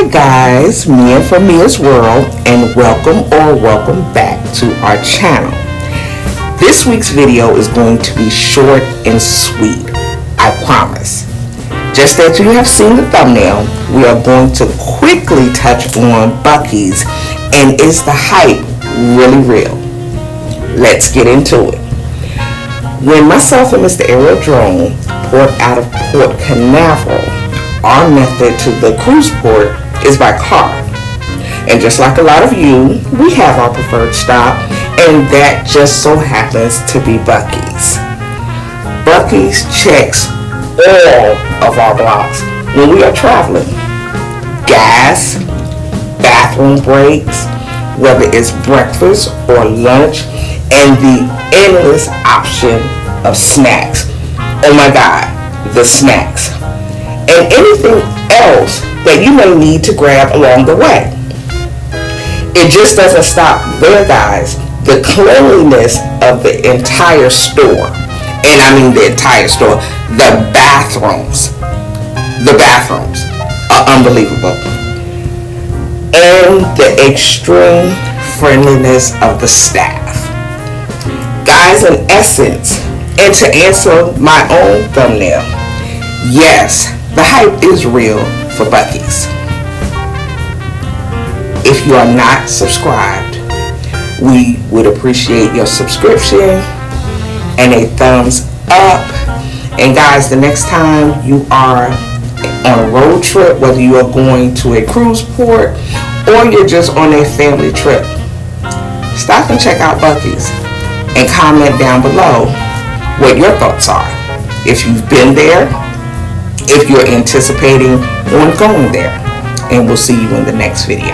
Hi guys, Mia from Mia's World, and welcome back to our channel. This week's video is going to be short and sweet, I promise. Just as you have seen the thumbnail, we are going to quickly touch on Buc-ees, and is the hype really real? Let's get into it. When myself and Mr. Aerial Drone port out of Port Canaveral, our method to the cruise port is by car. And just like a lot of you, we have our preferred stop, and that just so happens to be Buc-ees. Buc-ees checks all of our blocks when we are traveling. Gas, bathroom breaks, whether it's breakfast or lunch, and the endless option of snacks. Oh my God, the snacks. And anything else that you may need to grab along the way. It just doesn't stop there, guys. The cleanliness of the entire store, and I mean the entire store, the bathrooms are unbelievable. And the extreme friendliness of the staff. Guys, in essence, and to answer my own thumbnail, yes, the hype is real for Buc-ees. If you are not subscribed, we would appreciate your subscription and a thumbs up. And guys, the next time you are on a road trip, whether you are going to a cruise port or you're just on a family trip, stop and check out Buc-ees and comment down below what your thoughts are. If you've been there, if you're anticipating on going there, and we'll see you in the next video.